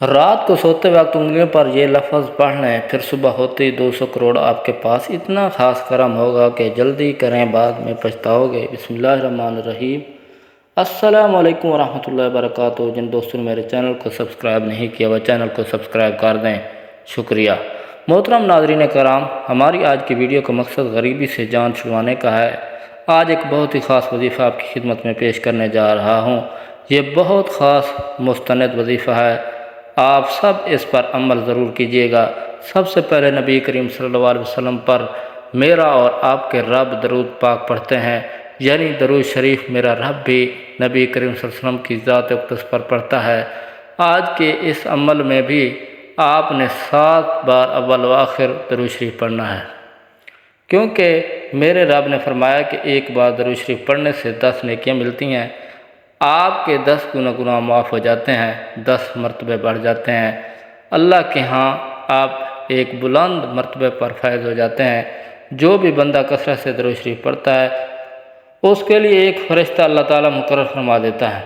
رات کو سوتے وقت انگلیوں پر یہ لفظ پڑھ لیں، پھر صبح ہوتے ہی 200 کروڑ آپ کے پاس اتنا خاص کرم ہوگا کہ جلدی کریں، بعد میں پچھتاؤ گے۔ بسم اللہ الرحمن الرحیم۔ السلام علیکم ورحمۃ اللہ وبرکاتہ۔ جن دوستوں نے میرے چینل کو سبسکرائب نہیں کیا وہ چینل کو سبسکرائب کر دیں، شکریہ۔ محترم ناظرین کرام، ہماری آج کی ویڈیو کا مقصد غریبی سے جان چھڑوانے کا ہے۔ آج ایک بہت ہی خاص وظیفہ آپ کی خدمت میں پیش کرنے جا رہا ہوں۔ یہ بہت خاص مستند وظیفہ ہے، آپ سب اس پر عمل ضرور کیجیے گا۔ سب سے پہلے نبی کریم صلی اللہ علیہ وسلم پر میرا اور آپ کے رب درود پاک پڑھتے ہیں، یعنی درود شریف میرا رب بھی نبی کریم صلی اللہ علیہ وسلم کی ذات اقدس پر پڑھتا ہے۔ آج کے اس عمل میں بھی آپ نے 7 بار اول و آخر درود شریف پڑھنا ہے، کیونکہ میرے رب نے فرمایا کہ ایک بار درود شریف پڑھنے سے 10 نیکیاں ملتی ہیں، آپ کے 10 گناہ معاف ہو جاتے ہیں، 10 مرتبے بڑھ جاتے ہیں، اللہ کے ہاں آپ ایک بلند مرتبے پر فائز ہو جاتے ہیں۔ جو بھی بندہ کثرت سے درود شریف پڑھتا ہے اس کے لیے ایک فرشتہ اللہ تعالیٰ مقرر فرما دیتا ہے،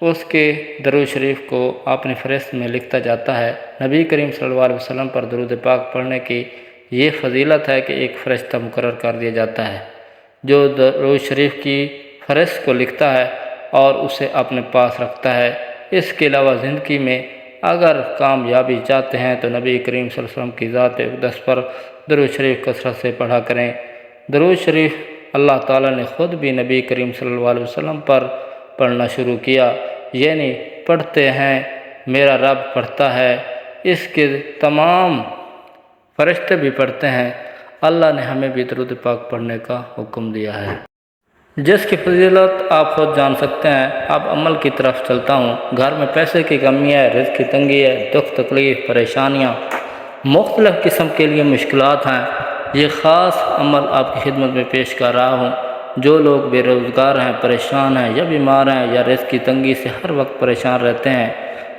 اس کے درود شریف کو اپنی فہرست میں لکھتا جاتا ہے۔ نبی کریم صلی اللہ علیہ وسلم پر درود پاک پڑھنے کی یہ فضیلت ہے کہ ایک فرشتہ مقرر کر دیا جاتا ہے جو درود شریف کی فہرست کو لکھتا ہے اور اسے اپنے پاس رکھتا ہے۔ اس کے علاوہ زندگی میں اگر کامیابی چاہتے ہیں تو نبی کریم صلی اللہ علیہ وسلم کی ذات اقدس پر درود شریف کثرت سے پڑھا کریں۔ درود شریف اللہ تعالیٰ نے خود بھی نبی کریم صلی اللہ علیہ وسلم پر پڑھنا شروع کیا، یعنی پڑھتے ہیں میرا رب پڑھتا ہے، اس کے تمام فرشتے بھی پڑھتے ہیں۔ اللہ نے ہمیں بھی درود پاک پڑھنے کا حکم دیا ہے، جس کی فضیلت آپ خود جان سکتے ہیں۔ اب عمل کی طرف چلتا ہوں۔ گھر میں پیسے کی کمی ہے، رزق کی تنگی ہے، دکھ تکلیف پریشانیاں مختلف قسم کے لیے مشکلات ہیں، یہ خاص عمل آپ کی خدمت میں پیش کر رہا ہوں۔ جو لوگ بے روزگار ہیں، پریشان ہیں یا بیمار ہیں یا رزق کی تنگی سے ہر وقت پریشان رہتے ہیں،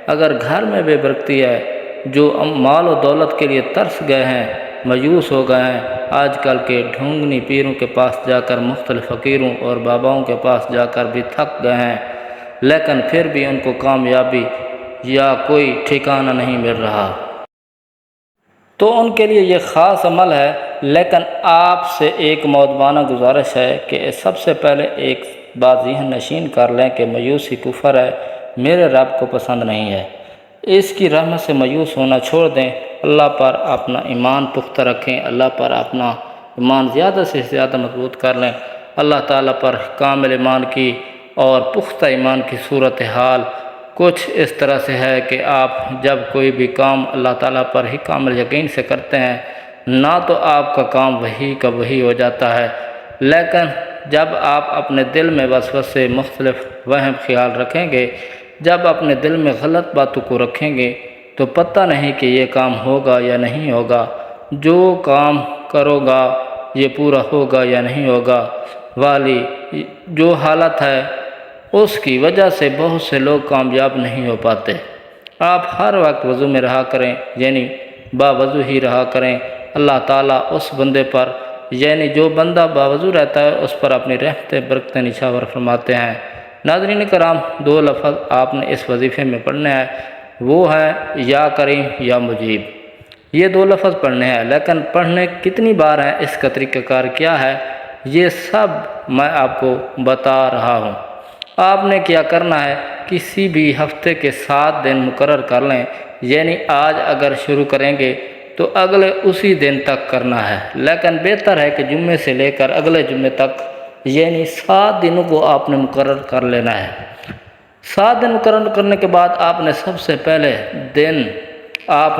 اگر گھر میں بے برکتی ہے، جو مال و دولت کے لیے ترس گئے ہیں، مایوس ہو گئے ہیں، آج کل کے ڈھونگنی پیروں کے پاس جا کر، مختلف فقیروں اور باباؤں کے پاس جا کر بھی تھک گئے ہیں، لیکن پھر بھی ان کو کامیابی یا کوئی ٹھکانہ نہیں مل رہا، تو ان کے لیے یہ خاص عمل ہے۔ لیکن آپ سے ایک مؤدبانہ گزارش ہے کہ سب سے پہلے ایک بات ذہن نشین کر لیں کہ مایوسی کفر ہے، میرے رب کو پسند نہیں ہے۔ اس کی رحمت سے مایوس ہونا چھوڑ دیں، اللہ پر اپنا ایمان پختہ رکھیں، اللہ پر اپنا ایمان زیادہ سے زیادہ مضبوط کر لیں۔ اللہ تعالیٰ پر کامل ایمان کی اور پختہ ایمان کی صورتحال کچھ اس طرح سے ہے کہ آپ جب کوئی بھی کام اللہ تعالیٰ پر ہی کامل یقین سے کرتے ہیں، نہ تو آپ کا کام وہی کا وہی ہو جاتا ہے، لیکن جب آپ اپنے دل میں وسوسے مختلف وہم خیال رکھیں گے، جب اپنے دل میں غلط باتوں کو رکھیں گے تو پتہ نہیں کہ یہ کام ہوگا یا نہیں ہوگا، جو کام کرو گا یہ پورا ہوگا یا نہیں ہوگا والی جو حالت ہے، اس کی وجہ سے بہت سے لوگ کامیاب نہیں ہو پاتے۔ آپ ہر وقت وضو میں رہا کریں، یعنی باوضو ہی رہا کریں۔ اللہ تعالیٰ اس بندے پر، یعنی جو بندہ باوضو رہتا ہے، اس پر اپنی رحمتیں برکتیں نچھاور فرماتے ہیں۔ ناظرین کرام، 2 لفظ آپ نے اس وظیفے میں پڑھنے ہیں، وہ ہے یا کریم یا مجیب۔ یہ 2 لفظ پڑھنے ہیں، لیکن پڑھنے کتنی بار ہیں، اس کا طریقہ کار کیا ہے، یہ سب میں آپ کو بتا رہا ہوں۔ آپ نے کیا کرنا ہے، کسی بھی ہفتے کے 7 دن مقرر کر لیں، یعنی آج اگر شروع کریں گے تو اگلے اسی دن تک کرنا ہے، لیکن بہتر ہے کہ جمعے سے لے کر اگلے جمعے تک، یعنی 7 دنوں کو آپ نے مقرر کر لینا ہے۔ 7 دن مقرر کرنے کے بعد آپ نے سب سے پہلے دن آپ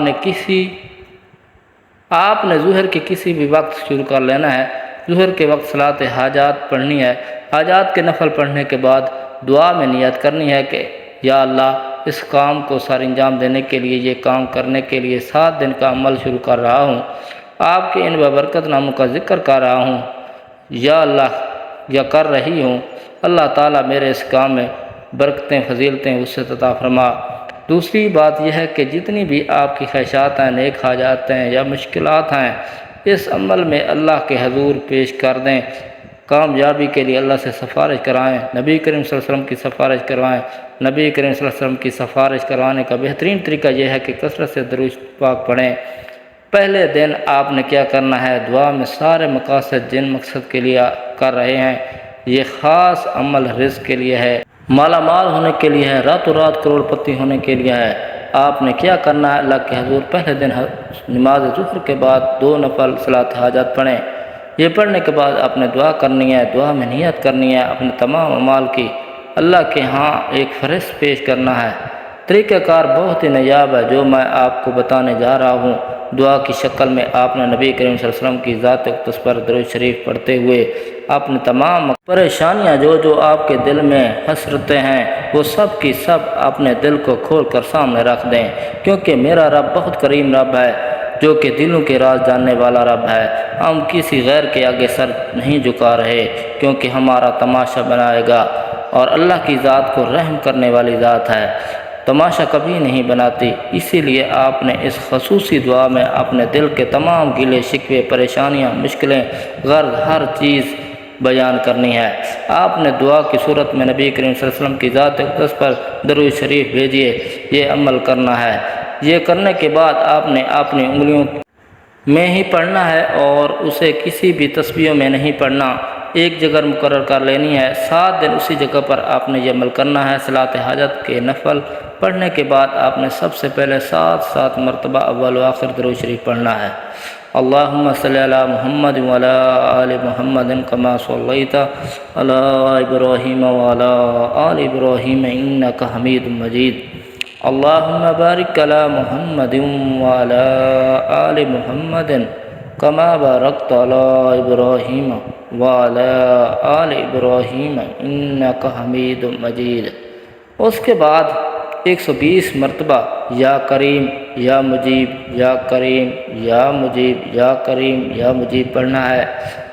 نے ظہر کے کسی بھی وقت شروع کر لینا ہے۔ ظہر کے وقت صلاۃ حاجات پڑھنی ہے۔ حاجات کے نفل پڑھنے کے بعد دعا میں نیت کرنی ہے کہ یا اللہ، اس کام کو سر انجام دینے کے لیے، یہ کام کرنے کے لیے 7 دن کا عمل شروع کر رہا ہوں، آپ کے ان ببرکت ناموں کا ذکر کر رہا ہوں، یا اللہ، یا کر رہی ہوں، اللہ تعالیٰ میرے اس کام میں برکتیں فضیلتیں اس سے عطا فرما۔ دوسری بات یہ ہے کہ جتنی بھی آپ کی خواہشات ہیں، نیک حاجات ہیں یا مشکلات ہیں، اس عمل میں اللہ کے حضور پیش کر دیں۔ کامیابی کے لیے اللہ سے سفارش کرائیں، نبی کریم صلی اللہ علیہ وسلم کی سفارش کروائیں۔ نبی کریم صلی اللہ علیہ وسلم کی سفارش کروانے کا بہترین طریقہ یہ ہے کہ کثرت سے درود پاک پڑھیں۔ پہلے دن آپ نے کیا کرنا ہے، دعا میں سارے مقاصد جن مقصد کے لیے کر رہے ہیں، یہ خاص عمل رزق کے لیے ہے، مالا مال ہونے کے لیے ہے، راتوں رات کروڑ پتی ہونے کے لیے ہے۔ آپ نے کیا کرنا ہے، اللہ کے حضور پہلے دن نماز ظہر کے بعد 2 نفل صلاۃ حاجت پڑھیں۔ یہ پڑھنے کے بعد آپ نے دعا کرنی ہے، دعا میں نیت کرنی ہے، اپنے تمام اعمال کی اللہ کے ہاں ایک فہرست پیش کرنا ہے۔ طریقہ کار بہت ہی نایاب ہے جو میں آپ کو بتانے جا رہا ہوں۔ دعا کی شکل میں آپ نے نبی کریم صلی اللہ علیہ وسلم کی ذات اقدس پر درود شریف پڑھتے ہوئے اپنے تمام پریشانیاں جو آپ کے دل میں حسرتیں ہیں وہ سب کی سب اپنے دل کو کھول کر سامنے رکھ دیں، کیونکہ میرا رب بہت کریم رب ہے جو کہ دلوں کے راز جاننے والا رب ہے۔ ہم کسی غیر کے آگے سر نہیں جھکا رہے کیونکہ ہمارا تماشا بنائے گا، اور اللہ کی ذات کو رحم کرنے والی ذات ہے، تماشا کبھی نہیں بناتی۔ اسی لیے آپ نے اس خصوصی دعا میں اپنے دل کے تمام گلے شکوے، پریشانیاں، مشکلیں، غرض ہر چیز بیان کرنی ہے۔ آپ نے دعا کی صورت میں نبی کریم صلی اللہ علیہ وسلم کی ذات اقدس پر درود شریف بھیجیے، یہ عمل کرنا ہے۔ یہ کرنے کے بعد آپ نے اپنی انگلیوں میں ہی پڑھنا ہے اور اسے کسی بھی تسبیحوں میں نہیں پڑھنا، ایک جگہ مقرر کر لینی ہے۔ 7 دن اسی جگہ پر آپ نے یہ عمل کرنا ہے۔ صلاۃ حاجت کے نفل پڑھنے کے بعد آپ نے سب سے پہلے 7 مرتبہ اول و آخر درود شریف پڑھنا ہے۔ اللہم صلی علی محمد وعلی آل محمد کما صلیت علی ابراہیم وعلی آل ابراہیم انک حمید مجید۔ اللہم بارک علی محمد وعلی آل محمد کما بارکت علی ابراہیم وعلی آل ابراہیم انک حمید مجید۔ اس کے بعد 120 مرتبہ یا کریم یا مجیب یا کریم یا مجیب یا کریم یا مجیب پڑھنا ہے،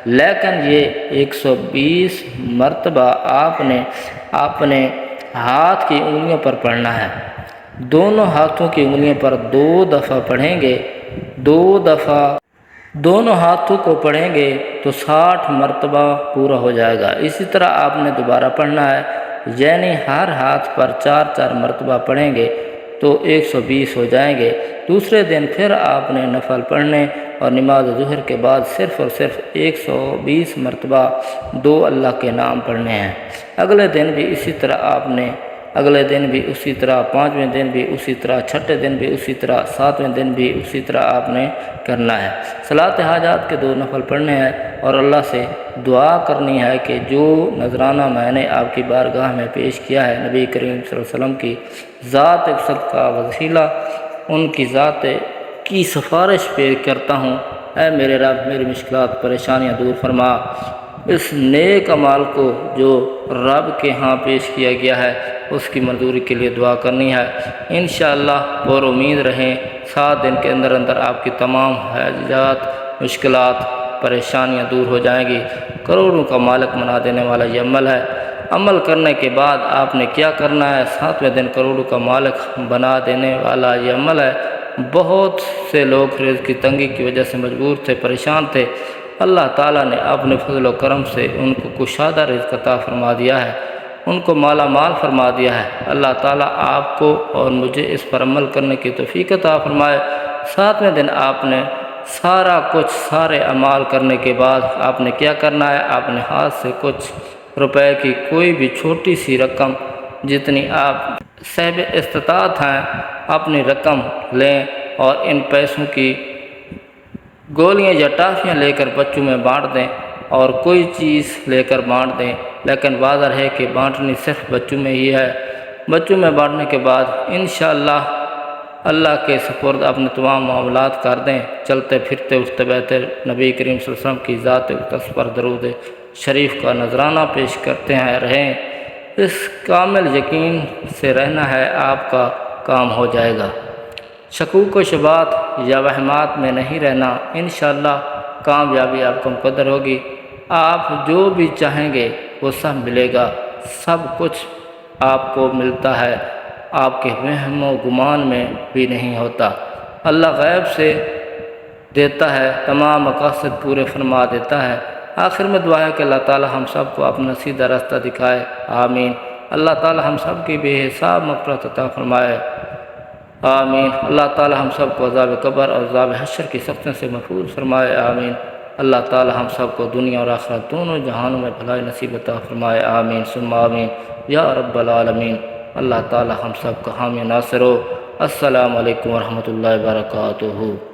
لیکن یہ 120 مرتبہ آپ نے اپنے ہاتھ کی انگلیوں پر پڑھنا ہے۔ دونوں ہاتھوں کی انگلیوں پر 2 دفعہ پڑھیں گے، 2 دفعہ دونوں ہاتھوں کو پڑھیں گے تو 60 مرتبہ پورا ہو جائے گا۔ اسی طرح آپ نے دوبارہ پڑھنا ہے، یعنی ہر ہاتھ پر 4 مرتبہ پڑھیں گے تو 120 ہو جائیں گے۔ دوسرے دن پھر آپ نے نفل پڑھنے اور نماز ظہر کے بعد صرف اور صرف 120 مرتبہ 2 اللہ کے نام پڑھنے ہیں۔ اگلے دن بھی اسی طرح آپ نے، اگلے دن بھی اسی طرح، 5ویں دن بھی اسی طرح، 6ٹھے دن بھی اسی طرح، 7ویں دن بھی اسی طرح آپ نے کرنا ہے۔ صلاۃ حاجات کے 2 نفل پڑھنے ہیں اور اللہ سے دعا کرنی ہے کہ جو نذرانہ میں نے آپ کی بارگاہ میں پیش کیا ہے، نبی کریم صلی اللہ علیہ وسلم کی ذات اقدس کا وسیلہ، ان کی ذات کی سفارش پیش کرتا ہوں، اے میرے رب میری مشکلات پریشانیاں دور فرما۔ اس نیک عمل کو جو رب کے ہاں پیش کیا گیا ہے اس کی منظوری کے لیے دعا کرنی ہے۔ انشاءاللہ اور امید رہیں 7 دن کے اندر اندر آپ کی تمام حاجات، مشکلات، پریشانیاں دور ہو جائیں گی۔ کروڑوں کا مالک بنا دینے والا یہ عمل ہے۔ عمل کرنے کے بعد آپ نے کیا کرنا ہے، 7ویں دن کروڑوں کا مالک بنا دینے والا یہ عمل ہے۔ بہت سے لوگ رزق کی تنگی کی وجہ سے مجبور تھے، پریشان تھے، اللہ تعالیٰ نے اپنے فضل و کرم سے ان کو کشادہ رزق عطا فرما دیا ہے، ان کو مالا مال فرما دیا ہے۔ اللہ تعالیٰ آپ کو اور مجھے اس پر عمل کرنے کی توفیق عطا فرمائے۔ 7ویں دن آپ نے سارا کچھ، سارے اعمال کرنے کے بعد آپ نے کیا کرنا ہے، آپ نے ہاتھ سے کچھ روپے کی کوئی بھی چھوٹی سی رقم، جتنی آپ صاحب استطاعت ہیں، اپنی رقم لیں اور ان پیسوں کی گولیاں یا ٹافیاں لے کر بچوں میں بانٹ دیں، اور کوئی چیز لے کر بانٹ دیں، لیکن واضح ہے کہ بانٹنی صرف بچوں میں ہی ہے۔ بچوں میں بانٹنے کے بعد انشاءاللہ اللہ کے سپرد اپنے تمام معاملات کر دیں۔ چلتے پھرتے اٹھتے بیٹھتے نبی کریم صلی اللہ علیہ وسلم کی ذات اقدس پر درود شریف کا نذرانہ پیش کرتے ہیں رہیں۔ اس کامل یقین سے رہنا ہے، آپ کا کام ہو جائے گا۔ شکوک و شبہات یا وہمات میں نہیں رہنا، انشاءاللہ کامیابی آپ کو مقدر ہوگی۔ آپ جو بھی چاہیں گے وہ سب ملے گا، سب کچھ آپ کو ملتا ہے، آپ کے وہم و گمان میں بھی نہیں ہوتا۔ اللہ غیب سے دیتا ہے، تمام مقاصد پورے فرما دیتا ہے۔ آخر میں دعا ہے کہ اللہ تعالی ہم سب کو اپنا سیدھا راستہ دکھائے، آمین۔ اللہ تعالی ہم سب کی بے حساب مغفرت عطا فرمائے، آمین۔ اللہ تعالی ہم سب کو عذاب قبر اور عذاب حشر کی سختیوں سے محفوظ فرمائے، آمین۔ اللہ تعالی ہم سب کو دنیا اور آخرت دونوں جہانوں میں بھلائی نصیب عطا فرمائے، آمین ثم آمین یا رب العالمین۔ اللہ تعالی ہم سب کو حامی ناصر ہو۔ السلام علیکم ورحمۃ اللہ وبرکاتہ۔